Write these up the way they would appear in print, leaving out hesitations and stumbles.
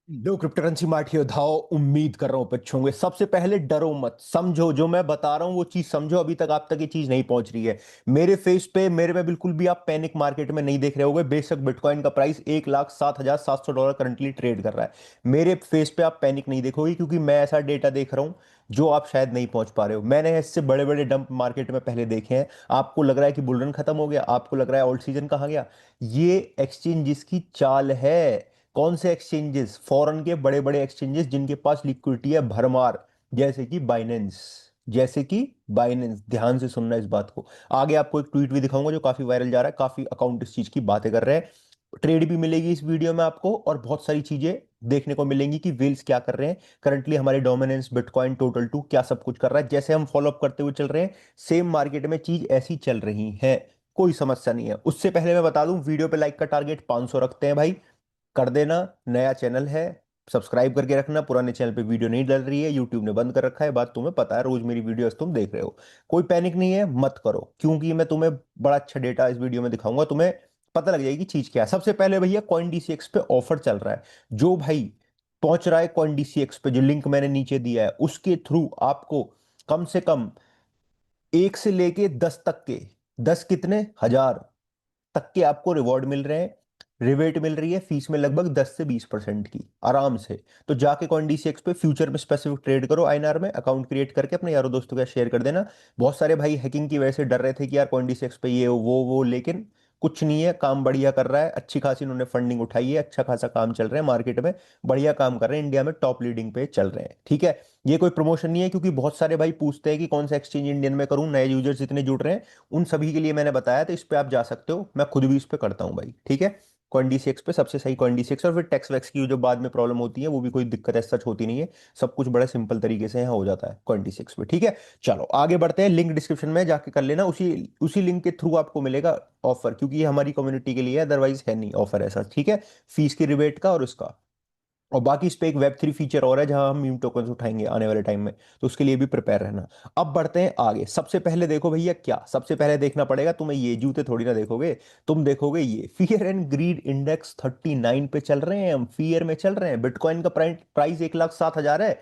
लो cryptocurrency mart योद्धाओ, उम्मीद कर रहा हूं अच्छे होंगे। सबसे पहले डरो मत, समझो जो मैं बता रहा हूं वो चीज समझो। अभी तक आप तक ये चीज नहीं पहुंच रही है मेरे फेस पे, मेरे में बिल्कुल भी आप पैनिक मार्केट में नहीं देख रहे होगे। बेशक बिटकॉइन का प्राइस 1,07,700 डॉलर करंटली ट्रेड कर रहा है, मेरे फेस पे आप पैनिक नहीं देखोगे, क्योंकि मैं ऐसा डेटा देख रहा हूं जो आप शायद नहीं पहुंच पा रहे हो। मैंने इससे बड़े बड़े डंप मार्केट में पहले देखे हैं। आपको लग रहा है कि बुल रन खत्म हो गया, आपको लग रहा है ओल्ड सीजन कहाँ गया। ये एक्सचेंज की चाल है। कौन से एक्सचेंजेस? फॉरेन के बड़े बड़े एक्सचेंजेस जिनके पास लिक्विडिटी है भरमार, जैसे कि बाइनेंस। जैसे कि बाइनेंस, ध्यान से सुनना इस बात को। आगे आपको एक ट्वीट भी दिखाऊंगा जो काफी वायरल जा रहा है, काफी अकाउंट इस चीज की बातें कर रहे हैं। ट्रेड भी मिलेगी इस वीडियो में आपको, और बहुत सारी चीजें देखने को मिलेंगी कि वेल्स क्या कर रहे हैं करंटली, हमारे डोमिनेंस, बिटकॉइन, टोटल टू क्या सब कुछ कर रहा है। जैसे हम फॉलोअप करते हुए चल रहे हैं, सेम मार्केट में चीज ऐसी चल रही है, कोई समस्या नहीं है। उससे पहले मैं बता दूं, वीडियो पे लाइक का टारगेट 500 रखते हैं भाई, कर देना। नया चैनल है, सब्सक्राइब करके रखना। पुराने चैनल पे वीडियो नहीं डल रही है, यूट्यूब ने बंद कर रखा है, बात तुम्हें पता है, रोज मेरी वीडियोस तुम देख रहे हो। कोई पैनिक नहीं है, मत करो, क्योंकि मैं तुम्हें बड़ा अच्छा डेटा इस वीडियो में दिखाऊंगा, तुम्हें पता लग जाएगी चीज क्या है। सबसे पहले भैया, कॉइन डीसीएक्स पे ऑफर चल रहा है। जो भाई पहुंच रहा है कॉइन डीसीएक्स पे, जो लिंक मैंने नीचे दिया है उसके थ्रू आपको कम से कम 1 से लेके 10 तक के, 10 कितने हजार तक के आपको रिवॉर्ड मिल रहे हैं। रिवेट मिल रही है फीस में लगभग 10 से 20% की, आराम से। तो जाके कॉइनडीसीएक्स पे फ्यूचर में स्पेसिफिक ट्रेड करो, आईएनआर में अकाउंट क्रिएट करके अपने यारों दोस्तों के साथ शेयर कर देना। बहुत सारे भाई हैकिंग की वजह से डर रहे थे कि यार कॉइनडीसीएक्स पे ये वो, लेकिन कुछ नहीं है, काम बढ़िया कर रहा है। अच्छी खासी उन्होंने फंडिंग उठाई है, अच्छा खासा काम चल रहा है मार्केट में, बढ़िया काम कर रहे हैं, इंडिया में टॉप लीडिंग पे चल रहे हैं। ठीक है, ये कोई प्रमोशन नहीं है, क्योंकि बहुत सारे भाई पूछते हैं कि कौन सा एक्सचेंज इंडियन में करूं, नए यूजर्स जितने जुड़ रहे हैं उन सभी के लिए मैंने बताया। तो इस पे आप जा सकते हो, मैं खुद भी इस पे करता हूँ भाई। ठीक है, कॉइनडीसीएक्स पे सबसे सही कॉइनडीसीएक्स। और फिर टैक्स वैक्स की जो बाद में प्रॉब्लम होती है वो भी कोई दिक्कत ऐसा सच होती नहीं है, सब कुछ बड़ा सिंपल तरीके से यहाँ हो जाता है कॉइनडीसीएक्स पे। ठीक है, चलो आगे बढ़ते हैं। लिंक डिस्क्रिप्शन में जाके कर लेना, उसी उसी लिंक के थ्रू आपको मिलेगा ऑफर, क्योंकि ये हमारी कम्युनिटी के लिए है, अदरवाइज है नहीं ऑफर ऐसा। ठीक है, फीस की रिबेट का और उसका। और बाकी इस पे एक वेब 3 फीचर और है जहां हम मीम टोकन्स उठाएंगे आने वाले टाइम में, तो उसके लिए भी प्रिपेयर रहना। अब बढ़ते हैं आगे। सबसे पहले देखो भैया, क्या सबसे पहले देखना पड़ेगा तुम्हें, ये जूते थोड़ी ना देखोगे, तुम देखोगे ये फियर एंड ग्रीड इंडेक्स 39 पे चल रहे हैं, हम फियर में चल रहे हैं। बिटकॉइन का प्राइस 1,07,000 है,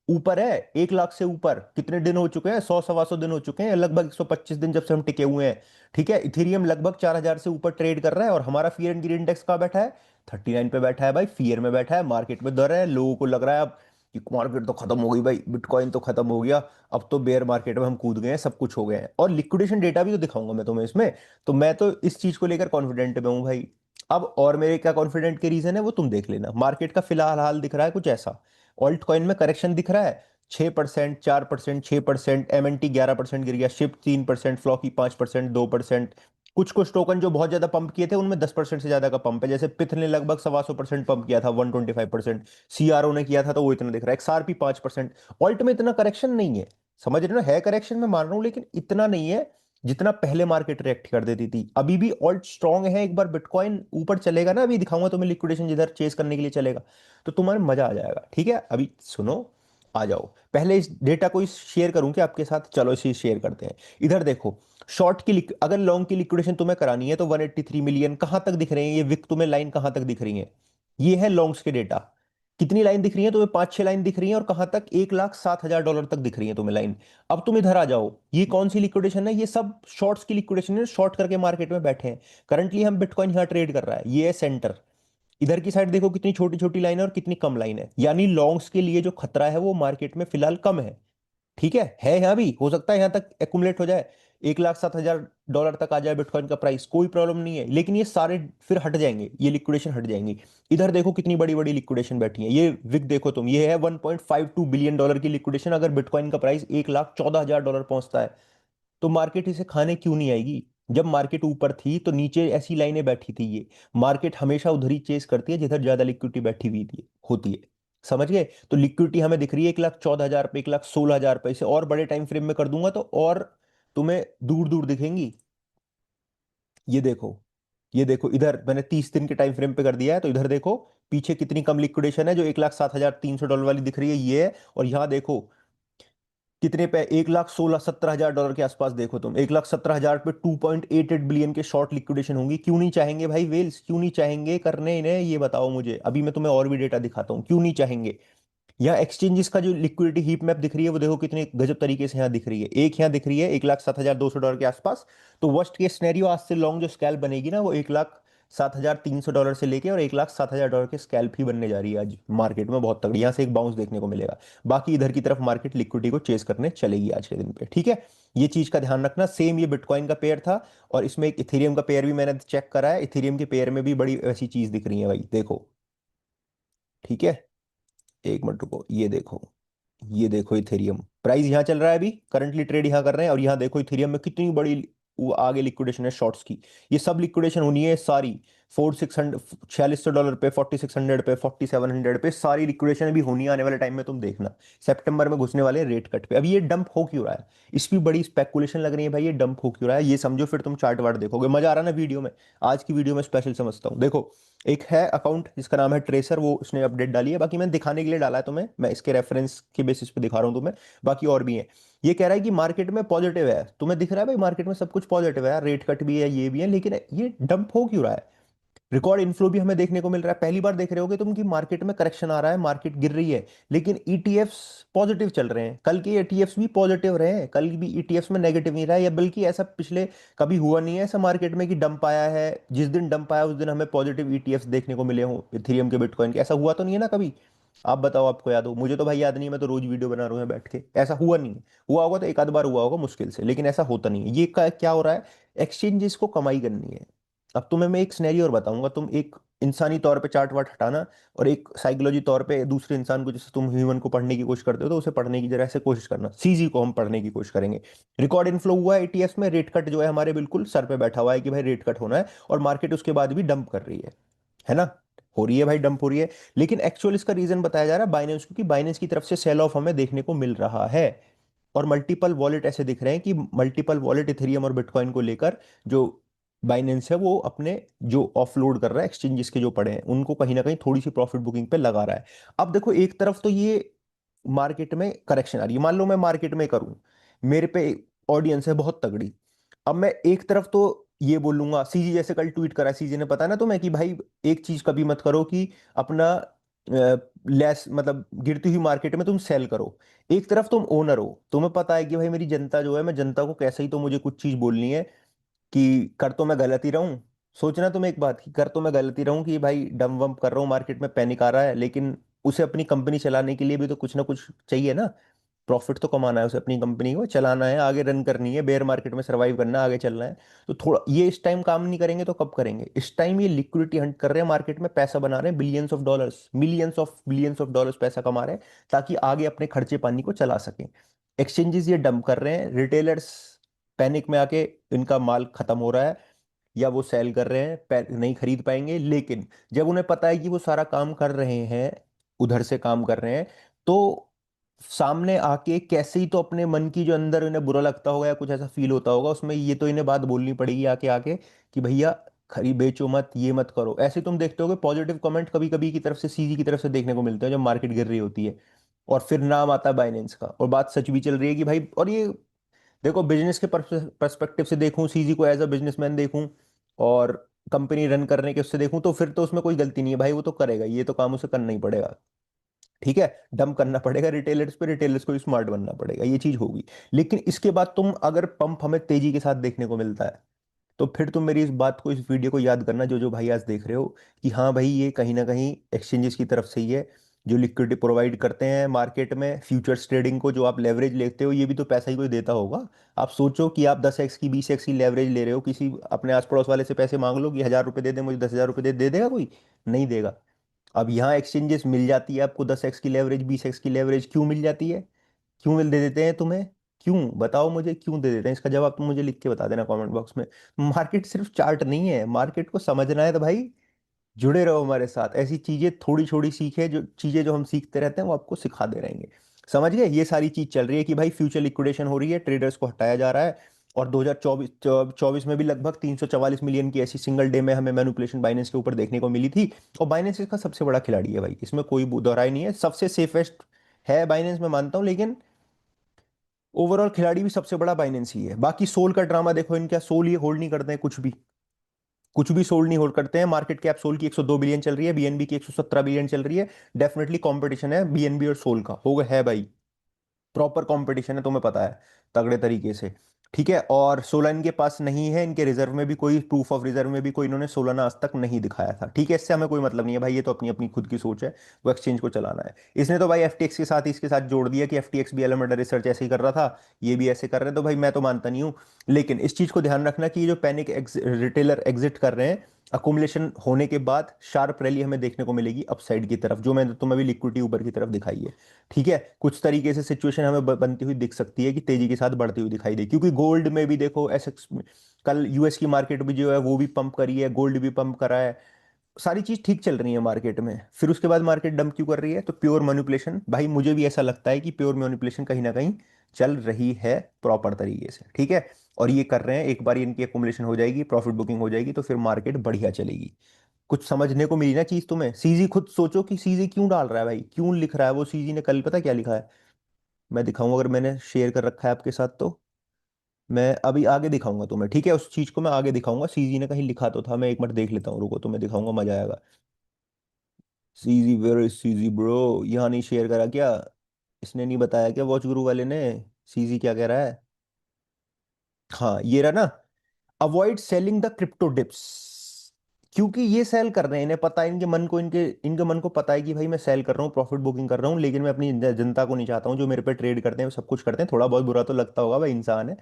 ऊपर है 1 लाख से ऊपर। कितने दिन हो चुके हैं? 100 सवा 100 दिन हो चुके हैं, लगभग 125 दिन जब से हम टिके हुए हैं। ठीक है, इथेरियम लगभग 4,000 से ऊपर ट्रेड कर रहा है, और हमारा फियर एंड ग्रीड इंडेक्स कहाँ बैठा है? 39 पे बैठा है भाई, फियर में बैठा है। मार्केट में डर है, लोगों को लग रहा है अब कि मार्केट तो खत्म हो गई भाई, बिटकॉइन तो खत्म हो गया, अब तो बेयर मार्केट में हम कूद गए हैं, सब कुछ हो गए हैं। और लिक्विडेशन डेटा भी तो दिखाऊंगा मैं तुम्हें इसमें। तो मैं तो इस चीज को लेकर कॉन्फिडेंट में हूं भाई। अब और मेरे क्या कॉन्फिडेंट के रीजन है वो तुम देख लेना। मार्केट का फिलहाल हाल दिख रहा है कुछ ऐसा, ऑल्ट कॉइन में करेक्शन दिख रहा है 6%, 4%, 6%, एमएनटी 11% गिर गया, शिप 3%, फ्लॉकी 5%, 2%। कुछ कुछ टोकन जो बहुत ज्यादा पंप किए थे उनमें 10% से ज्यादा का पंप है, जैसे पिथ ने लगभग 125% पंप किया था, 125%। सीआरओ ने किया था तो वो इतना दिख रहा है, एक्सआरपी 5%। ऑल्ट में इतना करेक्शन नहीं है, समझ रहे हो ना, है करेक्शन मैं मान रहा हूं, लेकिन इतना नहीं है जितना पहले मार्केट रिएक्ट कर देती थी। अभी भी ऑल्ट स्ट्रांग है, एक बार बिटकॉइन ऊपर चलेगा ना, अभी दिखाऊंगा तुम्हें लिक्विडेशन जिधर चेस करने के लिए चलेगा, तो तुम्हारे मजा आ जाएगा। ठीक है, अभी सुनो, आ जाओ। पहले इस डेटा को शेयर करूं कि आपके साथ, चलो इसे शेयर करते हैं। इधर देखो, शॉर्ट की अगर लॉन्ग की लिक्विडेशन तुम्हें करानी है तो 183 मिलियन कहां तक दिख रहे हैं, ये विक तुम्हें लाइन कहां तक दिख रही है? ये है लॉन्ग्स के डेटा। कितनी लाइन दिख रही है तुम्हें? 5-6 लाइन दिख रही है, और कहां तक? 1,07,000 डॉलर तक दिख रही है तुम्हें लाइन। अब तुम इधर आ जाओ, ये कौन सी लिक्विडेशन है? ये सब शॉर्ट्स की लिक्विडेशन है, शॉर्ट करके मार्केट में बैठे हैं। करंटली हम बिटकॉइन यहां ट्रेड कर रहा है, ये है सेंटर। इधर की साइड देखो कितनी छोटी छोटी लाइन है और कितनी कम लाइन है, यानी लॉन्ग्स के लिए जो खतरा है वो मार्केट में फिलहाल कम है। ठीक है यहाँ भी हो सकता है, यहाँ तक एक्युमुलेट हो जाए, 1,07,000 डॉलर तक आ जाए बिटकॉइन का प्राइस, कोई प्रॉब्लम नहीं है। लेकिन ये सारे फिर हट जाएंगे, ये लिक्विडेशन हट जाएंगी। इधर देखो कितनी बड़ी बड़ी लिक्विडेशन बैठी है, ये विक देखो तुम, ये है 1.52 बिलियन डॉलर की लिक्विडेशन। अगर बिटकॉइन का प्राइस 1,14,000 डॉलर पहुंचता है तो मार्केट इसे खाने क्यों नहीं आएगी? जब मार्केट ऊपर थी तो नीचे ऐसी लाइनें बैठी थी ये। मार्केट हमेशा उधर ही चेस करती है जिधर ज्यादा लिक्विडिटी बैठी हुई थी होती है, समझ गए? तो लिक्विडिटी हमें दिख रही है 1,14,000 पे, 1,16,000 पे। इसे और बड़े टाइम फ्रेम में कर दूंगा तो और तुम्हें दूर दूर दिखेंगी। ये देखो, ये देखो, इधर मैंने 30 दिन के टाइम फ्रेम पे कर दिया है, तो इधर देखो पीछे कितनी कम लिक्विडेशन है, जो 1,07,300 डॉलर वाली दिख रही है ये है। और यहाँ देखो कितने पे? 1,16,17,000 डॉलर के आसपास देखो तुम, 1,17,000 पे 2.88 बिलियन के शॉर्ट लिक्विडेशन होंगी। क्यों नहीं चाहेंगे भाई वेल्स, क्यों नहीं चाहेंगे करने इन्हें, ये बताओ मुझे। अभी मैं तुम्हें और भी डेटा दिखाता हूँ, क्यों नहीं चाहेंगे। यहाँ एक्सचेंजेस का जो लिक्विडिटी हीप मैप दिख रही है वो देखो कितनी गजब तरीके से यहाँ दिख रही है। एक यहाँ दिख रही है 1,07,200 डॉलर के आसपास। तो वर्स्ट केस सिनेरियो आज से लॉन्ग जो स्कैल्प बनेगी ना, वो 1,07,300 डॉलर से लेके और 1,07,000 डॉलर के स्कैल्प ही बनने जा रही है आज मार्केट में, बहुत तगड़ी। यहाँ से एक बाउंस देखने को मिलेगा। बाकी इधर की तरफ मार्केट लिक्विडिटी को चेस करने चलेगी आज के दिन पे, ठीक है। ये चीज का ध्यान रखना। सेम ये बिटकॉइन का पेयर था, और इसमें एक इथेरियम का पेयर भी मैंने चेक करा है। इथेरियम के पेयर में भी बड़ी ऐसी चीज दिख रही है भाई, देखो, ठीक है। एक मिनट रुको, ये देखो, ये देखो इथेरियम प्राइस यहाँ चल रहा है अभी, करंटली ट्रेड यहाँ कर रहे हैं। और यहाँ देखो इथेरियम में कितनी बड़ी वो आगे लिक्विडेशन है शॉर्ट्स की। ये सब लिक्विडेशन होनी है सारी। 4600, 4600 डॉलर पे, 4600 पे, 4700 पे सारी लिक्विडेशन भी होनी है आने वाले टाइम में, तुम देखना। सितंबर में घुसने वाले रेट कट पे। अभी ये डंप हो क्यों रहा है, इस भी बड़ी स्पेकुलेशन लग रही है भाई, ये डंप हो क्यों रहा है ये समझो, फिर तुम चार्ट वार्ट देखोगे। मजा आ रहा है ना वीडियो में। आज की वीडियो में स्पेशल समझता हूँ, देखो। एक है अकाउंट जिसका नाम है ट्रेसर, वो उसने अपडेट डाली है। बाकी मैंने दिखाने के लिए डाला है तुम्हें, मैं इसके रेफरेंस के बेसिस पे दिखा रहा हूँ तुम्हें। बाकी और भी हैं। ये कह रहा है कि मार्केट में पॉजिटिव है, तुम्हें दिख रहा है भाई मार्केट में सब कुछ पॉजिटिव है, रेट कट भी है, ये भी है, लेकिन ये डंप हो क्यों रहा है। रिकॉर्ड इनफ्लो भी हमें देखने को मिल रहा है। पहली बार देख रहे होगे तुम कि मार्केट में करेक्शन आ रहा है, मार्केट गिर रही है, लेकिन ईटीएफ्स पॉजिटिव चल रहे हैं। कल के ईटीएफ्स भी पॉजिटिव रहे हैं, कल भी ईटीएफ्स में नेगेटिव नहीं रहा है, या बल्कि ऐसा पिछले कभी हुआ नहीं है ऐसा मार्केट में कि डंप आया है, जिस दिन डंप आया उस दिन हमें पॉजिटिव ईटीएफ्स देखने को मिले हों इथेरियम के, बिटकॉइन के। ऐसा हुआ तो नहीं है ना कभी। आप बताओ, आपको याद हो? मुझे तो भाई याद नहीं है, मैं तो रोज वीडियो बना रहा हूँ यहाँ बैठ के। ऐसा हुआ नहीं है। हुआ होगा तो एक आध बार हुआ होगा मुश्किल से, लेकिन ऐसा होता नहीं है। ये क्या हो रहा है, एक्सचेंजेस को कमाई करनी है। अब तुम्हें मैं एक सिनेरियो और बताऊंगा, तुम एक इंसानी तौर पे चार्ट वार्ट हटाना, और एक साइकोलॉजी तौर पे दूसरे इंसान को, जैसे तुम ह्यूमन को पढ़ने की कोशिश करते हो, तो उसे पढ़ने की जरा से कोशिश करना। सीजी को हम पढ़ने की कोशिश करेंगे। रिकॉर्ड इनफ्लो हुआ है एटीएफ में, रेट कट जो है हमारे बिल्कुल सर पे बैठा हुआ है कि भाई रेट कट होना है, और मार्केट उसके बाद भी डंप कर रही है ना। हो रही है भाई, डंप हो रही है। लेकिन एक्चुअल इसका रीजन बताया जा रहा है बाइनेंस को, कि बाइनेंस की तरफ से सेल ऑफ हमें देखने को मिल रहा है। और मल्टीपल वॉलेट ऐसे दिख रहे हैं कि मल्टीपल वॉलेट इथेरियम और बिटकॉइन को लेकर, जो बाइनेंस है वो अपने जो ऑफलोड कर रहा है एक्सचेंजेस के जो पड़े हैं उनको कहीं ना कहीं थोड़ी सी प्रॉफिट बुकिंग पे लगा रहा है। अब देखो, एक तरफ तो ये मार्केट में करेक्शन आ रही है, मान लो मैं मार्केट में करूं, मेरे पे ऑडियंस है बहुत तगड़ी। अब मैं एक तरफ तो ये बोलूंगा, सीजी जैसे कल ट्वीट करा सीजी ने, पता है ना तुम्हें, कि भाई एक चीज कभी मत करो कि अपना लेस मतलब गिरती हुई मार्केट में तुम सेल करो। एक तरफ तुम ओनर हो, तुम्हें पता है कि भाई मेरी जनता जो है, मैं जनता को कैसे ही तो मुझे कुछ चीज बोलनी है, कि कर तो मैं गलत ही रहूं। सोचना तुम एक बात, कि कर तो मैं गलत ही रहूं, कि भाई डम वम कर रहा हूँ, मार्केट में पैनिक आ रहा है, लेकिन उसे अपनी कंपनी चलाने के लिए भी तो कुछ ना कुछ चाहिए ना। प्रॉफिट तो कमाना है उसे, अपनी कंपनी को चलाना है, आगे रन करनी है, बेयर मार्केट में सर्वाइव करना है, आगे चलना है। तो थोड़ा ये इस टाइम काम नहीं करेंगे तो कब करेंगे। इस टाइम ये लिक्विडिटी हंट कर रहे हैं, मार्केट में पैसा बना रहे हैं, billions of dollars, millions of billions of dollars पैसा कमा रहे हैं, ताकि आगे अपने खर्चे पानी को चला सकें। एक्सचेंजेस ये डंप कर रहे हैं, रिटेलर्स पैनिक में आके इनका माल खत्म हो रहा है, या वो सेल कर रहे हैं, नहीं खरीद पाएंगे। लेकिन जब उन्हें पता है कि वो सारा काम कर रहे हैं, उधर से काम कर रहे हैं, तो सामने आके कैसे ही तो अपने मन की जो अंदर इन्हें बुरा लगता होगा या कुछ ऐसा फील होता होगा उसमें, ये तो इन्हें बात बोलनी पड़ेगी आके आके, कि भैया खरी बेचो मत, ये मत करो। ऐसे तुम देखते होगे पॉजिटिव कमेंट कभी कभी की तरफ से, सीजी की तरफ से देखने को मिलते हैं जब मार्केट गिर रही होती है, और फिर नाम आता है बाइनेंस का, और बात सच भी चल रही है कि भाई। और ये देखो, बिजनेस के पर्सपेक्टिव से देखूं, सीजी को एज अ बिजनेसमैन देखूं, और कंपनी रन करने के उससे देखूं, तो फिर तो उसमें कोई गलती नहीं है भाई, वो तो करेगा, ये तो काम उसे करना ही पड़ेगा। ठीक है, डंप करना पड़ेगा रिटेलर्स पे, रिटेलर्स को स्मार्ट बनना पड़ेगा, ये चीज होगी। लेकिन इसके बाद तुम अगर पंप हमें तेजी के साथ देखने को मिलता है, तो फिर तुम मेरी इस बात को, इस वीडियो को याद करना, जो जो भाई आज देख रहे हो, कि हाँ भाई ये कहीं ना कहीं एक्सचेंजेस की तरफ से ही है, जो लिक्विडिटी प्रोवाइड करते हैं मार्केट में। फ्यूचर्स ट्रेडिंग को जो आप लेवरेज लेते हो, ये भी तो पैसा ही कोई देता होगा। आप सोचो कि आप 10x की 20x की लेवरेज ले रहे हो, किसी अपने आस पड़ोस वाले से पैसे मांग लो कि 1,000 रुपये दे दे मुझे, 10,000 रुपये दे देगा कोई? नहीं देगा। अब यहाँ एक्सचेंजेस मिल जाती है आपको 10x की लेवरेज, 20x की लेवरेज, क्यों मिल जाती है? क्यों मिल दे देते हैं तुम्हें? क्यों बताओ मुझे, क्यों दे देते हैं? इसका जवाब तुम मुझे लिख के बता देना कमेंट बॉक्स में। मार्केट सिर्फ चार्ट नहीं है, मार्केट को समझना है तो भाई जुड़े रहो हमारे साथ। ऐसी चीजें थोड़ी थोड़ी सीखे, जो चीजें जो हम सीखते रहते हैं वो आपको सिखा दे रहेंगे। समझ गए? ये सारी चीज चल रही है कि भाई फ्यूचर लिक्विडेशन हो रही है, ट्रेडर्स को हटाया जा रहा है। और 2024 24 में भी लगभग 344 मिलियन की ऐसी सिंगल डे में हमें मैनिपुलेशन बाइनेंस के ऊपर देखने को मिली थी। और बाइनेंस इसका सबसे बड़ा खिलाड़ी है भाई, इसमें कोई दोहराई नहीं है, सबसे सेफेस्ट है बाइनेंस, मैं मानता हूँ। लेकिन ओवरऑल खिलाड़ी भी सबसे बड़ा बाइनेंस ही है। बाकी सोल का ड्रामा देखो इनका, सोल ये होल्ड नहीं करते हैं कुछ भी, कुछ भी सोल्ड नहीं होल्ड करते हैं। मार्केट कैप सोल की 102 बिलियन चल रही है, बीएनबी की 117 बिलियन चल रही है। डेफिनेटली कंपटीशन है बीएनबी और सोल का, हो गया है भाई, प्रॉपर कंपटीशन है, तुम्हें पता है, तगड़े तरीके से। ठीक है, और सोलन इनके पास नहीं है, इनके रिजर्व में भी कोई प्रूफ ऑफ रिजर्व में भी कोई इन्होंने सोलना आज तक नहीं दिखाया था। ठीक है, इससे हमें कोई मतलब नहीं है भाई, ये तो अपनी अपनी खुद की सोच है, वो एक्सचेंज को चलाना है। इसने तो भाई एफटीएक्स के साथ इसके साथ जोड़ दिया कि एफटीएक्स भी एलिमेंट रिसर्च ऐसे ही कर रहा था, ये भी ऐसे कर रहे हैं, तो भाई मैं तो मानता नहीं हूँ। लेकिन इस चीज को ध्यान रखना कि ये जो पैनिक रिटेलर एग्जिट कर रहे हैं, अकुमुलेशन होने के बाद शार्प रैली हमें देखने को मिलेगी अपसाइड की तरफ, जो मैंने तुम्हें भी लिक्विडिटी ऊपर की तरफ दिखाई है। ठीक है, कुछ तरीके से सिचुएशन हमें बनती हुई दिख सकती है कि तेजी के साथ बढ़ती हुई दिखाई दे, क्योंकि गोल्ड में भी देखो एसेक्स, कल यूएस की मार्केट भी जो है वो भी पंप करी है, गोल्ड भी पंप करा है, सारी चीज ठीक चल रही है मार्केट में, फिर उसके बाद मार्केट डंप क्यों कर रही है? तो प्योर मैनिपुलेशन, भाई मुझे भी ऐसा लगता है कि प्योर मैनिपुलेशन कहीं ना कहीं चल रही है प्रॉपर तरीके से। ठीक है, और ये कर रहे हैं, एक बार इनकी एकुमुलेशन हो जाएगी, प्रॉफिट बुकिंग हो जाएगी, तो फिर मार्केट बढ़िया चलेगी। कुछ समझने को मिली ना चीज तुम्हें? सीजी खुद सोचो कि सीजी क्यों डाल रहा है भाई, क्यों लिख रहा है वो, सीजी ने कल पता क्या लिखा है? मैं दिखाऊंगा, अगर मैंने शेयर कर रखा है आपके साथ तो मैं अभी आगे दिखाऊंगा तुम्हें। ठीक है, उस चीज को मैं आगे दिखाऊंगा, सीजी ने कहीं लिखा तो था, मैं एक मिनट देख लेता हूँ, रुको तुम्हें दिखाऊंगा, मजा आएगा। CG, where is CG bro? यहाँ नहीं शेयर करा क्या? इसने नहीं बताया क्या वॉच गुरु वाले ने? सीजी क्या कह रहा है? हाँ ये रहा ना, avoid selling the crypto dips. क्योंकि ये सेल कर रहे हैं, इन्हें पता है, इनके मन को, इनके इनके मन को पता है कि भाई मैं सेल कर रहा हूँ, प्रॉफिट बुकिंग कर रहा हूँ, लेकिन मैं अपनी जनता को नहीं चाहता हूँ, जो मेरे पे ट्रेड करते हैं वो सब कुछ करते हैं, थोड़ा बहुत बुरा तो लगता होगा भाई, इंसान है,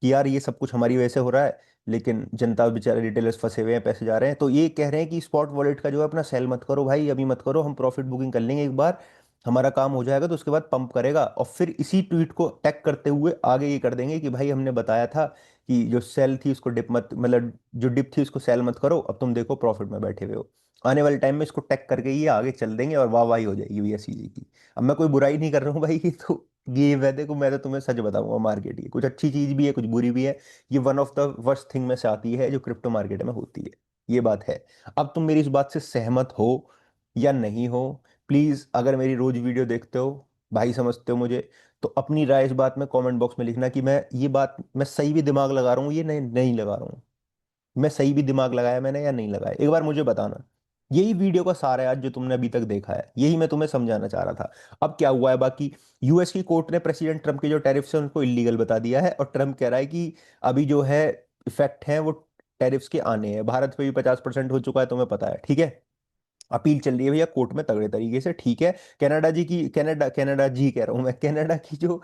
कि यार ये सब कुछ हमारी वजह से हो रहा है, लेकिन जनता बेचारे रिटेलर्स फंसे हुए हैं, पैसे जा रहे हैं, तो ये कह रहे हैं कि स्पॉट वॉलेट का जो है अपना सेल मत करो भाई, अभी मत करो, हम प्रॉफिट बुकिंग कर लेंगे एक बार, हमारा काम हो जाएगा तो उसके बाद पंप करेगा, और फिर इसी ट्वीट को टैग करते हुए आगे ये कर देंगे कि भाई हमने बताया था कि जो सेल थी उसको डिप मत, मतलब जो डिप थी उसको सेल मत करो, अब तुम देखो प्रॉफिट में बैठे हुए हो। आने वाले टाइम में इसको टैग करके ये आगे चल देंगे और वाहवाही हो जाएगी भैया सीजी की। अब मैं कोई बुराई नहीं कर रहा हूँ भाई, ये तो ये वैदे को मैं तो तुम्हें सच बताऊंगा, मार्केट की कुछ अच्छी चीज भी है, कुछ बुरी भी है, ये one of the worst thing में से आती है जो क्रिप्टो मार्केट में होती है, ये बात है। अब तुम मेरी इस बात से सहमत हो या नहीं हो, प्लीज अगर मेरी रोज वीडियो देखते हो, भाई समझते हो मुझे, तो अपनी राय इस बात में कमेंट बॉक्स में लिखना कि मैं ये बात, मैं सही भी दिमाग लगा रहा हूँ, ये नहीं नहीं लगा रहा हूँ, मैं सही भी दिमाग लगाया मैंने या नहीं लगाया, एक बार मुझे बताना। यही वीडियो का सार है आज जो तुमने अभी तक देखा है, यही मैं तुम्हें समझाना चाह रहा था। अब क्या हुआ है बाकी, यूएस की कोर्ट ने प्रेसिडेंट ट्रम्प के जो टैरिफ्स हैं उनको इलीगल बता दिया है, और ट्रम्प कह रहा है कि अभी जो है इफेक्ट है वो टैरिफ्स के आने हैं, भारत पे भी 50% हो चुका है, तुम्हें पता है। ठीक है, अपील चल रही है भैया कोर्ट में तगड़े तरीके से। ठीक है, कनाडा जी की, कनाडा कनाडा जी कह रहा हूं मैं, कनाडा की जो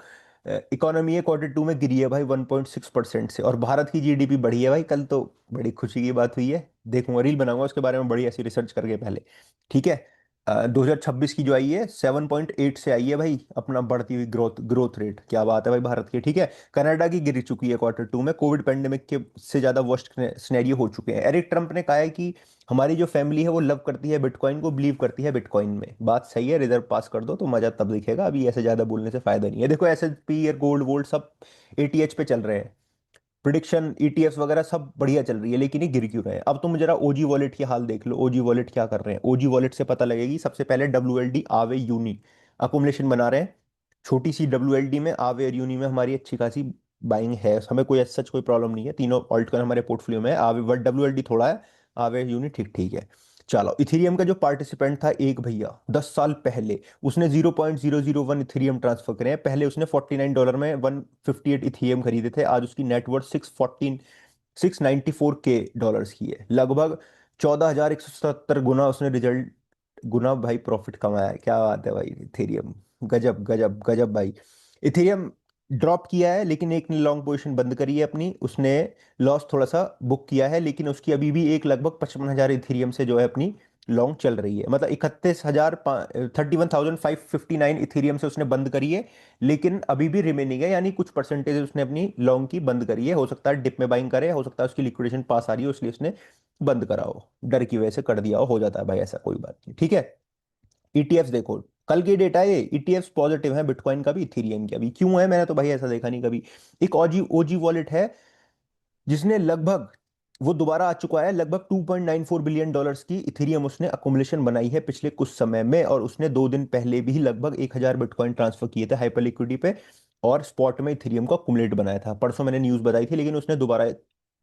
इकोनॉमी है Q2 में गिरी है भाई 1.6% से, और भारत की जीडीपी बढ़ी है भाई, कल तो बड़ी खुशी की बात हुई है, देखूंगा रील बनाऊंगा उसके बारे में बड़ी ऐसी रिसर्च करके पहले। ठीक है, 2026 की जो आई है 7.8 से आई है भाई, अपना बढ़ती हुई ग्रोथ ग्रोथ रेट, क्या बात है भाई भारत की। ठीक है, कनाडा की गिर चुकी है Q2 में, कोविड पेंडेमिक के से ज्यादा वर्स्ट सिनेरियो हो चुके हैं। एरिक ट्रम्प ने कहा है कि हमारी जो फैमिली है वो लव करती है बिटकॉइन को, बिलीव करती है बिटकॉइन में, बात सही है, रिजर्व पास कर दो तो मजा तब दिखेगा, अभी ऐसे ज्यादा बोलने से फायदा नहीं है। देखो एसएसपी और गोल्ड वोल्ड सब एटीएच पे चल रहे हैं, प्रिडिक्शन ईटीएफ्स वगैरह सब बढ़िया चल रही है, लेकिन ये गिर क्यों रहे हैं? अब तुम जरा ओजी वॉलेट की हाल देख लो, ओजी वॉलेट क्या कर रहे हैं, ओजी वॉलेट से पता लगेगी। सबसे पहले डब्ल्यू आवे यूनी अकोमोलेशन बना रहे हैं, छोटी सी डब्ल्यू में, आवे और यूनी में हमारी अच्छी खासी बाइंग है, हमें कोई सच कोई प्रॉब्लम नहीं है, तीनों ऑल्ट हमारे पोर्टफोलियो में है, आवे डब्ल्यू थोड़ा है, आवे यूनी ठीक ठीक है। चलो, इथेरियम का जो पार्टिसिपेंट था एक भैया 10 साल पहले, उसने 0.001 इथेरियम ट्रांसफर करे हैं, पहले उसने $49 में 158 इथेरियम खरीदे थे, आज उसकी नेटवर्थ 694 के डॉलर्स की है, लगभग 14,177 गुना उसने रिजल्ट, गुना भाई प्रॉफिट कमाया है, क्या बात है भाई इथेरियम, गजब गजब गजब भाई। इथेरियम ड्रॉप किया है, लेकिन एक ने लॉन्ग पोजीशन बंद करी है अपनी, उसने लॉस थोड़ा सा बुक किया है, लेकिन उसकी अभी भी एक लगभग 55,000 इथेरियम से जो है अपनी लॉन्ग चल रही है, मतलब 31,559 इथेरियम से उसने बंद करी है, लेकिन अभी भी रिमेनिंग है, यानी कुछ परसेंटेज उसने अपनी लॉन्ग की बंद करी है, हो सकता है डिप में बाइंग करे, हो सकता है उसकी लिक्विडेशन पास आ रही हो इसलिए उसने बंद करा हो, डर की वजह से कर दिया हो जाता है भाई, ऐसा कोई बात नहीं। ठीक है, ईटीएफ्स देखो, कल की डेटा है ये, ईटीएफ्स पॉजिटिव है, बिटकॉइन का भी इथेरियम का भी, क्यों है? मैंने तो भाई ऐसा देखा नहीं कभी। एक ओजी ओजी वॉलेट है जिसने लगभग, वो दोबारा आ चुका है, लगभग $2.94 बिलियन की इथेरियम उसने अकुमुलेशन बनाई है पिछले कुछ समय में, और उसने 2 दिन पहले भी लगभग 1,000 बिटकॉइन ट्रांसफर किए थे हाइपर लिक्विडिटी पे, और स्पॉट में इथेरियम का कुमुलेट बनाया था। परसों मैंने न्यूज़ बताई थी, लेकिन उसने दोबारा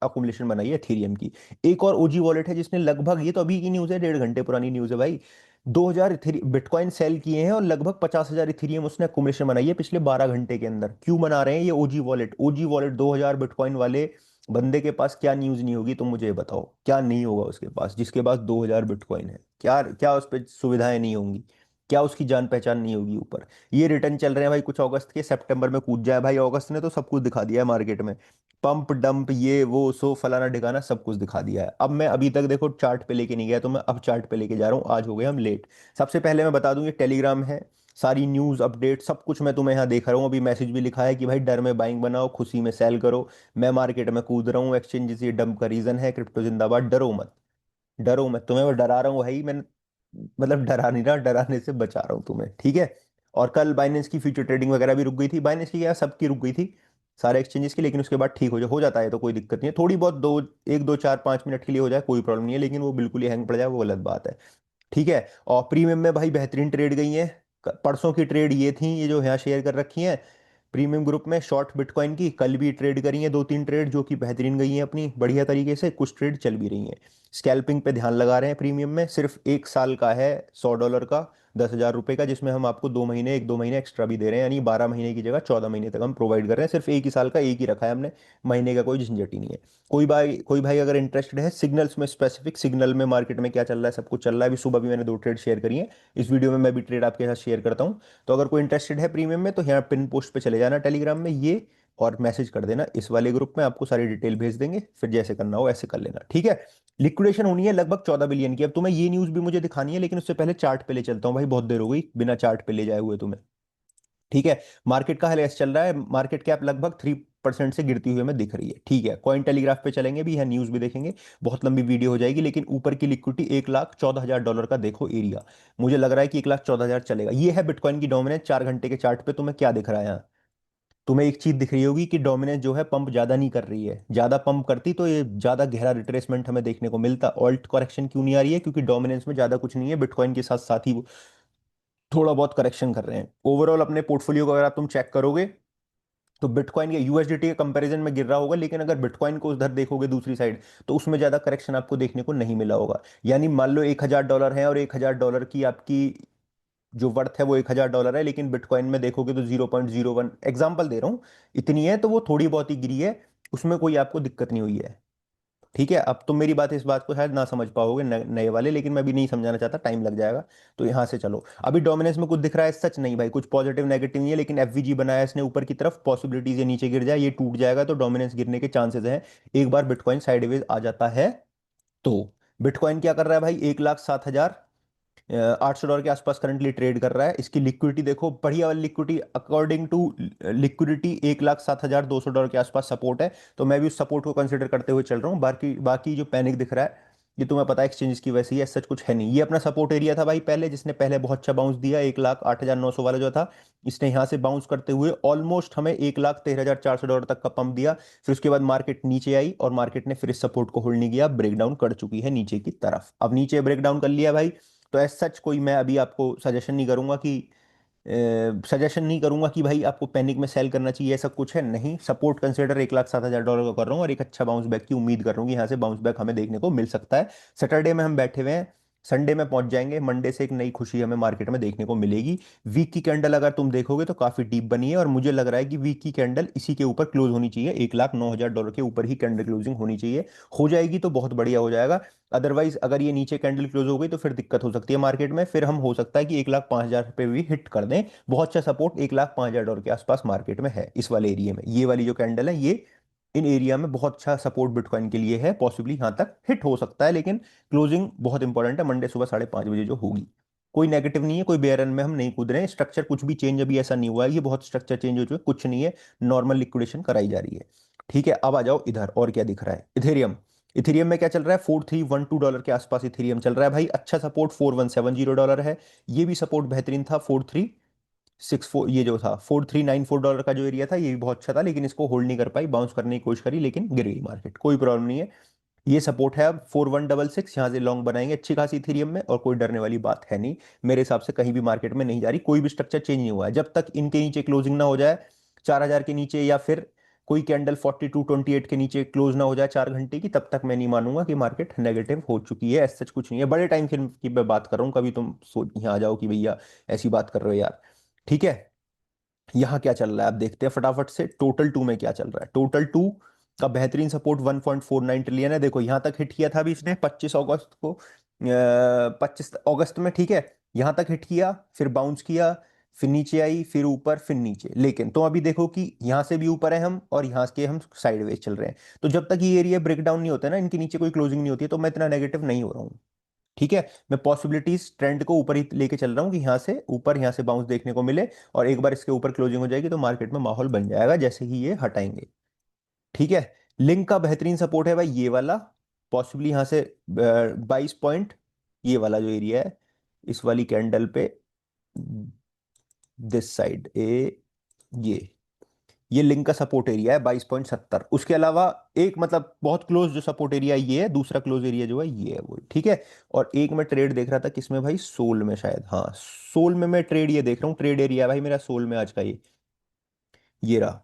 अकुमुलेशन बनाई है इथेरियम की। एक और ओजी वॉलेट है जिसने लगभग, ये तो अभी की न्यूज़ है, 1.5 घंटे पुरानी न्यूज़ है भाई, 2,000 बिटकॉइन सेल किए हैं और लगभग 50,000 इथेरियम उसने अकुमुलेशन बनाई है पिछले 12 घंटे के अंदर। क्यों बना रहे हैं ये ओजी वॉलेट? ओजी वॉलेट 2,000 बिटकॉइन वाले बंदे के पास क्या न्यूज़ नहीं होगी? तुम मुझे ये बताओ, क्या नहीं होगा उसके पास, जिसके पास 2,000 बिटकॉइन है? क्या क्या उस पर सुविधाएं नहीं होंगी? क्या उसकी जान पहचान नहीं होगी ऊपर? ये रिटर्न चल रहे हैं भाई कुछ अगस्त के, सितंबर में कूद जाए भाई। अगस्त ने तो सब कुछ दिखा दिया है मार्केट में, पंप डंप ये वो सो फलाना ढिकाना सब कुछ दिखा दिया है। अब मैं अभी तक देखो चार्ट पे लेके नहीं गया, तो मैं अब चार्ट पे लेके जा रहा हूँ, आज हो गए हम लेट। सबसे पहले मैं बता दूं ये टेलीग्राम है, सारी न्यूज़ अपडेट सब कुछ मैं तुम्हें यहाँ देख रहा हूँ। अभी मैसेज भी लिखा है कि भाई डर में बाइंग बनाओ, खुशी में सेल करो। मैं मार्केट में कूद रहा हूँ, एक्सचेंज ये डंप का रीजन है, क्रिप्टो जिंदाबाद, डरो मत। डरो मत, तुम्हें मैं डरा रहा हूँ भाई, मैं मतलब डरा नहीं रहा, डराने से बचा रहा हूँ तुम्हें, ठीक है। और कल बाइनेंस की फ्यूचर ट्रेडिंग वगैरह भी रुक गई थी, बाइनेंस की क्या सबकी रुक गई थी, सारे एक्सचेंजेस की, लेकिन उसके बाद ठीक हो जाता है तो कोई दिक्कत नहीं है। थोड़ी बहुत दो, एक दो चार 5 मिनट के लिए हो जाए कोई प्रॉब्लम नहीं है, लेकिन वो बिल्कुल ही हैंग पड़ जाए वो गलत बात है, ठीक है। और प्रीमियम में भाई बेहतरीन ट्रेड गई है। परसों की ट्रेड ये थी, ये जो यहाँ शेयर कर रखी है प्रीमियम ग्रुप में, शॉर्ट बिटकॉइन की कल भी ट्रेड करी है 2-3 ट्रेड जो कि बेहतरीन गई हैं अपनी बढ़िया तरीके से, कुछ ट्रेड चल भी रही हैं। स्कैल्पिंग पे ध्यान लगा रहे हैं प्रीमियम में, सिर्फ 1 साल का है, $100 का, 10,000 रुपये का, जिसमें हम आपको 2 महीने 1-2 महीने एक्स्ट्रा भी दे रहे हैं, यानी 12 महीने की जगह 14 महीने तक हम प्रोवाइड कर रहे हैं। सिर्फ एक ही साल का एक ही रखा है हमने, महीने का कोई झंझट ही नहीं है। कोई भाई अगर इंटरेस्टेड है सिग्नल्स में, स्पेसिफिक सिग्नल में मार्केट में क्या चल रहा है, सब कुछ चल रहा है। अभी सुबह भी मैंने 2 ट्रेड शेयर करी हैं, इस वीडियो में मैं भी ट्रेड आपके साथ शेयर करता हूँ। तो अगर कोई इंटरेस्टेड है प्रीमियम में तो यहाँ पिन पोस्ट पे चले जाना टेलीग्राम में ये, और मैसेज कर देना इस वाले ग्रुप में, आपको सारी डिटेल भेज देंगे, फिर जैसे करना हो ऐसे कर लेना, ठीक है। लिक्विडेशन होनी है लगभग 14 बिलियन की। अब तुम्हें ये न्यूज़ भी मुझे दिखानी है, लेकिन उससे पहले चार्ट पे ले चलता हूँ भाई, बहुत देर हो गई बिना चार्ट पे ले जाए हुए तुम्हें, ठीक है। मार्केट का हाल ऐसे चल रहा है, मार्केट कैप लगभग 3% से गिरती हुई हमें दिख रही है, ठीक है। कॉइन टेलीग्राफ पे चलेंगे भी, यहाँ न्यूज़ भी देखेंगे, बहुत लंबी वीडियो हो जाएगी, लेकिन ऊपर की लिक्विडिटी $1,14,000 का देखो एरिया, मुझे लग रहा है कि 1,14,000 चलेगा। ये है बिटकॉइन की डोमिनेंस 4 घंटे के चार्ट पे, तुम्हें क्या दिख रहा है यहाँ? तुम्हें एक चीज दिख रही होगी कि डोमिनेंस जो है पंप ज्यादा नहीं कर रही है, ज्यादा पंप करती तो ये ज्यादा गहरा रिट्रेसमेंट हमें देखने को मिलता। ऑल्ट करेक्शन क्यों नहीं आ रही है? क्योंकि डोमिनेंस में ज्यादा कुछ नहीं है, बिटकॉइन के साथ साथ ही वो थोड़ा बहुत करेक्शन कर रहे हैं। ओवरऑल अपने पोर्टफोलियो को अगर आप तुम चेक करोगे तो बिटकॉइन के यूएसडीटी के कंपैरिजन में गिर रहा होगा, लेकिन अगर बिटकॉइन को उधर देखोगे दूसरी साइड तो उसमें ज्यादा करेक्शन आपको देखने को नहीं मिला होगा। यानी मान लो $1,000 है और $1,000 की आपकी जो वर्थ है वो $1,000 है, लेकिन बिटकॉइन में देखोगे तो 0.01, एग्जाम्पल दे रहा हूँ, इतनी है, तो वो थोड़ी बहुत ही गिरी है, उसमें कोई आपको दिक्कत नहीं हुई है, ठीक है। अब तुम मेरी बात, इस बात को शायद ना समझ पाओगे नए वाले, लेकिन मैं भी नहीं समझाना चाहता, टाइम लग जाएगा। तो यहाँ से चलो, अभी डोमिनेंस में कुछ दिख रहा है सच नहीं भाई, कुछ पॉजिटिव नेगेटिव नहीं है, लेकिन एफवीजी बनाया इसने ऊपर की तरफ, पॉसिबिलिटीज ये नीचे गिर जाए, ये टूट जाएगा तो डोमिनेंस गिरने के चांसेस हैं। एक बार बिटकॉइन साइडवेज आ जाता है तो। बिटकॉइन क्या कर रहा है भाई? 1,07,000 $800 के आसपास करंटली ट्रेड कर रहा है। इसकी लिक्विडिटी देखो, बढ़िया वाली लिक्विडिटी, अकॉर्डिंग टू लिक्विडिटी $1,07,200 के आसपास सपोर्ट है, तो मैं भी उस सपोर्ट को कंसिडर करते हुए चल रहा हूँ। बाकी बाकी जो पैनिक दिख रहा है ये तुम्हें पता है एक्सचेंज की वैसे ही है, सच कुछ है नहीं। ये अपना सपोर्ट एरिया था भाई पहले, जिसने पहले बहुत अच्छा बाउंस दिया, 1,08,900 वाला जो था, इसने यहाँ से बाउंस करते हुए ऑलमोस्ट हमें $1,13,400 तक का पंप दिया। फिर उसके बाद मार्केट नीचे आई और मार्केट ने फिर इस सपोर्ट को होल्ड नहीं किया, ब्रेकडाउन कर चुकी है नीचे की तरफ। अब नीचे ब्रेकडाउन कर लिया भाई, तो एज सच कोई मैं अभी आपको सजेशन नहीं करूंगा कि भाई आपको पैनिक में सेल करना चाहिए, ऐसा कुछ है नहीं। सपोर्ट कंसिडर $1,07,000 का कर रहा हूँ, और एक अच्छा बाउंस बैक की उम्मीद कर रहा हूँ कि यहाँ से बाउंस बैक हमें देखने को मिल सकता है। सैटरडे में हम बैठे हुए हैं, संडे में पहुंच जाएंगे, मंडे से एक नई खुशी हमें मार्केट में देखने को मिलेगी। वीक की कैंडल अगर तुम देखोगे तो काफी डीप बनी है, और मुझे लग रहा है कि वीक की कैंडल इसी के ऊपर क्लोज होनी चाहिए, $1,09,000 के ऊपर ही कैंडल क्लोजिंग होनी चाहिए। हो जाएगी तो बहुत बढ़िया हो जाएगा, अदरवाइज अगर ये नीचे कैंडल क्लोज हो गई तो फिर दिक्कत हो सकती है मार्केट में, फिर हम हो सकता है कि 1,05,000 पे भी हिट कर दें। बहुत अच्छा सपोर्ट $1,05,000 के आसपास मार्केट में है इस वाले एरिया में, ये वाली जो कैंडल है ये इन एरिया में बहुत अच्छा सपोर्ट बिटकॉइन के लिए है, पॉसिबली यहाँ तक हिट हो सकता है, लेकिन क्लोजिंग बहुत इंपॉर्टेंट है मंडे सुबह 5:30 बजे जो होगी। कोई नेगेटिव नहीं है, कोई बेयर रन में हम नहीं कूद रहे हैं, स्ट्रक्चर कुछ भी चेंज अभी ऐसा नहीं हुआ है, ये बहुत स्ट्रक्चर चेंज हो चुका है, कुछ नहीं है, नॉर्मल लिक्विडेशन कराई जा रही है, ठीक है। अब आ जाओ इधर, और क्या दिख रहा है? इथेरियम। इथेरियम में क्या चल रहा है? $4,312 के आसपास इथेरियम चल रहा है भाई, अच्छा सपोर्ट $4,170 है, ये भी सपोर्ट बेहतरीन था। 4,364, ये जो था $4,394 का जो एरिया था ये भी बहुत अच्छा था, लेकिन इसको होल्ड नहीं कर पाई, बाउंस करने की कोशिश करी लेकिन गिर गई मार्केट, कोई प्रॉब्लम नहीं है। ये सपोर्ट है, अब 4,166 यहाँ से लॉन्ग बनाएंगे अच्छी खासी इथेरियम में, और कोई डरने वाली बात है नहीं। मेरे हिसाब से कहीं भी मार्केट में नहीं जा रही, कोई भी स्ट्रक्चर चेंज नहीं हुआ है, जब तक इनके नीचे क्लोजिंग ना हो जाए, 4,000 के नीचे या फिर कोई कैंडल 4228 के नीचे क्लोज ना हो जाए 4 घंटे की, तब तक मैं नहीं मानूंगा कि मार्केट नेगेटिव हो चुकी है। ऐसा कुछ नहीं है, बड़े टाइम फ्रेम की मैं बात कर रहा हूँ। कभी तुम सोच यहाँ आ जाओ कि भैया ऐसी बात कर रहे हो यार। ठीक है, यहाँ क्या चल रहा है आप देखते हैं फटाफट से। टोटल टू में क्या चल रहा है, टोटल टू का बेहतरीन सपोर्ट 1.49 ट्रिलियन है। देखो यहाँ तक हिट किया था अभी इसने 25 अगस्त को, 25 अगस्त में, ठीक है। यहाँ तक हिट किया, फिर बाउंस किया, फिर नीचे आई, फिर ऊपर, फिर नीचे। लेकिन तो अभी देखो कि यहाँ से भी ऊपर है हम, और यहाँ के हम साइडवेज चल रहे हैं। तो जब तक ये एरिया ब्रेक डाउन नहीं होता है ना, इनके नीचे कोई क्लोजिंग नहीं होती है, तो मैं इतना नेगेटिव नहीं हो रहा हूँ। ठीक है, मैं पॉसिबिलिटीज ट्रेंड को ऊपर ही लेके चल रहा हूँ कि यहाँ से ऊपर, यहाँ से बाउंस देखने को मिले, और एक बार इसके ऊपर क्लोजिंग हो जाएगी तो मार्केट में माहौल बन जाएगा जैसे ही ये हटाएंगे। ठीक है, लिंक का बेहतरीन सपोर्ट है भाई ये वाला, पॉसिबली यहाँ से 22 पॉइंट, ये वाला जो एरिया है, इस वाली कैंडल पे, दिस साइड ए, ये ये लिंक का सपोर्ट एरिया है 22.70। उसके अलावा एक मतलब बहुत क्लोज जो सपोर्ट एरिया ये है, दूसरा क्लोज एरिया जो है ये है वो, ठीक है। और एक मैं ट्रेड देख रहा था किसमें भाई, सोल में शायद, हाँ सोल में मैं ट्रेड ये देख रहा हूँ, ट्रेड एरिया भाई मेरा सोल में आज का ये रहा,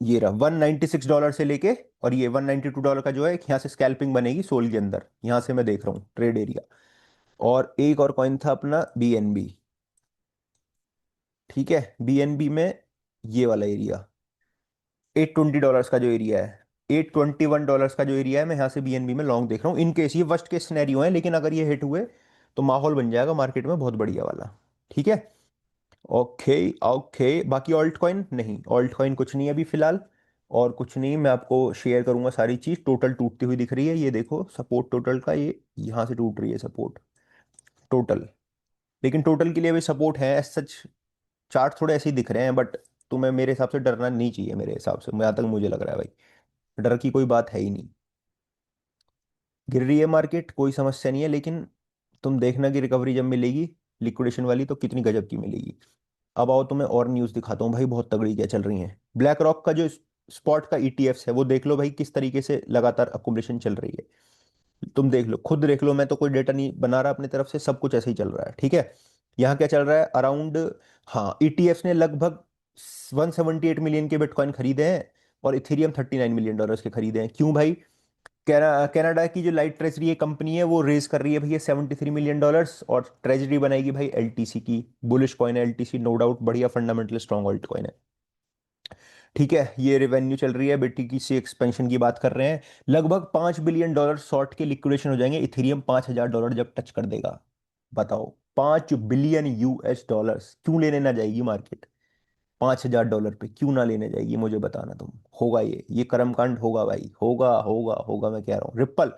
ये रहा $196 से लेके, और ये $192 का जो है यहाँ से स्कैल्पिंग बनेगी सोल के अंदर, यहाँ से मैं देख रहा हूँ ट्रेड एरिया। और एक और कॉइन था अपना BNB, ठीक है, BNB में ये वाला एरिया $820 का जो एरिया है, $821 का जो एरिया है, मैं यहाँ से BNB में लॉन्ग देख रहा हूँ। इन केस ये वर्स्ट केस सिनेरियो है, लेकिन अगर ये हिट हुए तो माहौल बन जाएगा मार्केट में बहुत बढ़िया वाला। ठीक है, ओके ओके। बाकी ऑल्ट कॉइन नहीं, ऑल्ट कॉइन कुछ नहीं है अभी फिलहाल, और कुछ नहीं। मैं आपको शेयर करूंगा सारी चीज। टोटल टूटती हुई दिख रही है, ये देखो सपोर्ट टोटल का, ये यहाँ से टूट रही है सपोर्ट टोटल। लेकिन टोटल के लिए भी सपोर्ट है एज सच, चार्ट थोड़े ऐसे ही दिख रहे हैं, बट तुम्हें मेरे हिसाब से डरना नहीं चाहिए, मेरे हिसाब से, जहाँ तक मुझे लग रहा है भाई, डर की कोई बात है ही नहीं। गिर रही है मार्केट, कोई समस्या नहीं है, लेकिन तुम देखना कि रिकवरी जब मिलेगी लिक्विडेशन वाली तो कितनी गजब की मिलेगी। अब आओ तुम्हें और न्यूज़ दिखाता हूँ भाई, बहुत तगड़ी क्या चल रही है। ब्लैक रॉक का जो स्पॉट का ETFs है वो देख लो भाई, किस तरीके से लगातार अकुमुलेशन चल रही है। तुम देख लो, खुद देख लो, मैं तो कोई डेटा नहीं बना रहा अपनी तरफ से, सब कुछ ऐसे ही चल रहा है। ठीक है, यहाँ क्या चल रहा है अराउंड, हाँ ETFs ने लगभग 178 मिलियन के बिटकॉइन खरीदे हैं, और इथेरियम $39 मिलियन के खरीदे हैं। क्यों भाई, कनाडा की जो लाइट ट्रेजरी ये कंपनी है वो रेज कर रही है भैया $73 मिलियन, और ट्रेजरी बनाएगी भाई LTC की। बुलिश कॉइन है LTC, नो डाउट, बढ़िया फंडामेंटल स्ट्रॉन्ग ऑल्ट कॉइन है। ठीक है, ये रेवेन्यू चल रही है बेटी की सी एक्सपेंशन की बात कर रहे हैं। लगभग $5 बिलियन शॉर्ट के लिक्विडेशन हो जाएंगे, इथेरियम $5,000 जब टच कर देगा। बताओ, $5 बिलियन क्यों लेने ना जाएगी मार्केट, $5,000 पे क्यों ना लेने जाएगी, मुझे बताना तुम। होगा ये कर्मकांड होगा भाई, होगा होगा होगा, मैं कह रहा हूँ। रिप्पल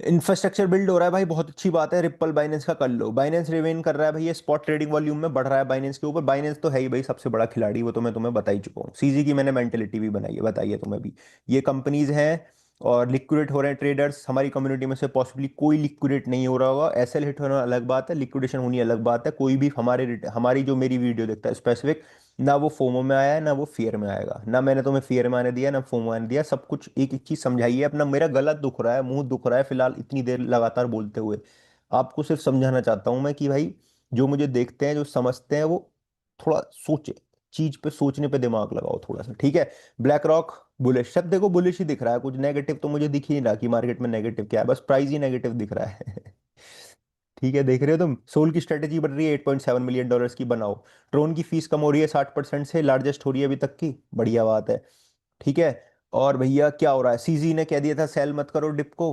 इंफ्रास्ट्रक्चर बिल्ड हो रहा है भाई, बहुत अच्छी बात है। रिप्पल बाइनेंस का कर लो, बाइनेंस रिमेन कर रहा है भाई, ये स्पॉट ट्रेडिंग वॉल्यूम में बढ़ रहा है बाइनेंस के ऊपर। बाइनेंस तो है ही भाई सबसे बड़ा खिलाड़ी, वो तो मैं तुम्हें बता ही चुका हूँ। सीजी की मैंने मेंटेलिटी भी बनाई है, बताइए तुम्हें भी। ये कंपनीज हैं और लिक्विडेट हो रहे हैं ट्रेडर्स। हमारी कम्युनिटी में से पॉसिबली कोई लिक्विडेट नहीं हो रहा होगा। एसएल हिट होना अलग बात है, लिक्विडेशन होनी अलग बात है। कोई भी हमारी जो मेरी वीडियो देखता है स्पेसिफिक, ना वो फोमो में आया है ना वो फियर में आएगा, ना मैंने तुम्हें फियर में आने दिया ना फोमो आने दिया। सब कुछ एक एक चीज समझाइए अपना। मेरा गला दुख रहा है, मुंह दुख रहा है फिलहाल इतनी देर लगातार बोलते हुए। आपको सिर्फ समझाना चाहता हूं मैं कि भाई, जो मुझे देखते हैं जो समझते हैं वो थोड़ा सोचे, चीज पे सोचने पे दिमाग लगाओ थोड़ा सा। ठीक है, ब्लैक रॉक बुलिश, सब देखो बुलिश ही दिख रहा है, कुछ नेगेटिव तो मुझे दिख ही नहीं रहा कि मार्केट में नेगेटिव क्या है, बस प्राइस ही नेगेटिव दिख रहा है। ठीक है, देख रहे हो तुम, सोल की स्ट्रेटेजी बन रही है $8.7 मिलियन की, बनाओ। ट्रोन की फीस कम हो रही है 60% से, लार्जेस्ट हो रही है अभी तक की, बढ़िया बात है। ठीक है, और भैया क्या हो रहा है, सीजी ने कह दिया था सेल मत करो डिप को,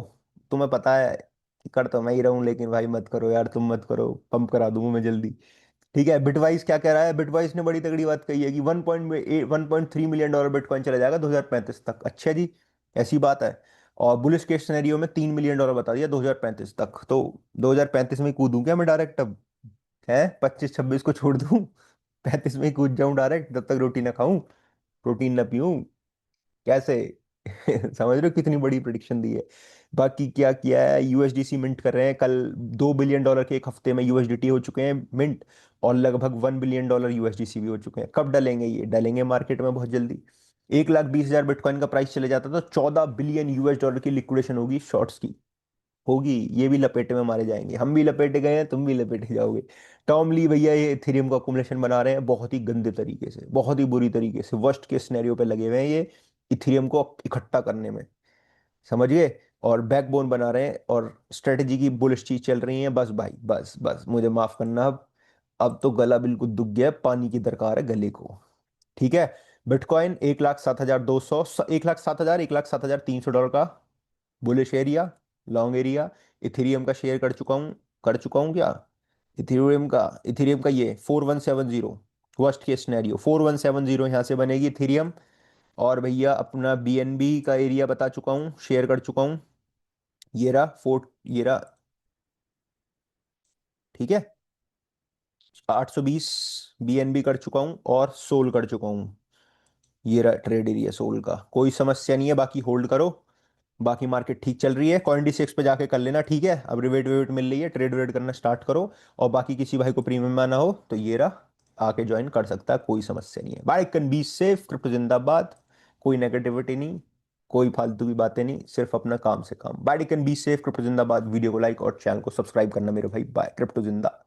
तुम्हें पता है कि कर तो मैं ही रहूं, लेकिन भाई मत करो यार, तुम मत करो, पंप करा दूंगा मैं जल्दी। ठीक है, बिटवाइस क्या कह रहा है, बिटवाइस ने बड़ी तगड़ी बात कही है कि 1.3 मिलियन डॉलर बिटकॉइन चला जाएगा 2035 तक। अच्छा जी, ऐसी बात है। और बुलिश केस सिनेरियो में $3 मिलियन बता दिया 2035 तक। तो 2035 में ही कूदूं क्या मैं डायरेक्ट अब, है 25 26 को छोड़ दूं, 35 में ही कूद जाऊं डायरेक्ट, तब तक रोटी ना खाऊं, प्रोटीन ना पीऊं, कैसे? समझ रहे हो कितनी बड़ी प्रिडिक्शन दी है। बाकी क्या किया है, यूएसडीसी मिंट कर रहे हैं कल, $2 बिलियन के एक हफ्ते में यूएसडीटी हो चुके हैं मिंट, और लगभग $1 बिलियन यूएसडीसी भी हो चुके हैं। कब डलेंगे ये, डलेंगे मार्केट में बहुत जल्दी। 1,20,000 बिटकॉइन का प्राइस चले जाता तो $14 बिलियन की लिक्विडेशन होगी शॉर्ट्स की, होगी, ये भी लपेटे में मारे जाएंगे, हम भी लपेटे गए हैं, तुम भी लपेटे जाओगे। टॉम ली भैया ये इथेरियम का अकुमुलेशन बना रहे हैं बहुत ही गंदे तरीके से, बहुत ही बुरी तरीके से, वर्स्ट केस सिनेरियो पे लगे हुए हैं ये इथेरियम को इकट्ठा करने में, समझ गए। और बैकबोन बना रहे हैं और स्ट्रेटजी की बुलिश चीज चल रही है। बस भाई बस बस मुझे माफ करना, अब तो गला बिल्कुल दुख गया, पानी की दरकार है गले को। ठीक है। बिटकॉइन 1,07,200, 1,07,000, 1,07,300 डॉलर का bullish area, long area. Ethereum का शेयर कर चुका हूँ क्या? इथेरियम का ये 4170, वर्स्ट केस सिनेरियो 4170 यहाँ से बनेगी इथेरियम। और भैया अपना बीएनबी का एरिया बता चुका हूँ, शेयर कर चुका हूँ, ये रहा फोर्ट, ये रहा। ठीक है। 820 बीएनबी कर चुका हूँ और सोल कर चुका हूँ, ये रहा ट्रेड एरिया सोल का। कोई समस्या नहीं है, बाकी होल्ड करो। बाकी मार्केट ठीक चल रही है, कॉइन डी पे जाके कर लेना, ठीक है। अब रिवेट वेट मिल रही है, ट्रेड वेट करना स्टार्ट करो। और बाकी किसी भाई को प्रीमियम आना हो तो ये रहा, आके ज्वाइन कर सकता है, कोई समस्या नहीं है भाई। कैन बी सेफ, क्रिप्टो जिंदाबाद। कोई नेगेटिविटी नहीं, कोई फालतू की बातें नहीं, सिर्फ अपना काम से काम। By can be safe, crypto जिंदाबाद। वीडियो को लाइक और चैनल को सब्सक्राइब करना मेरे भाई। बाय, क्रिप्टो जिंदाबाद।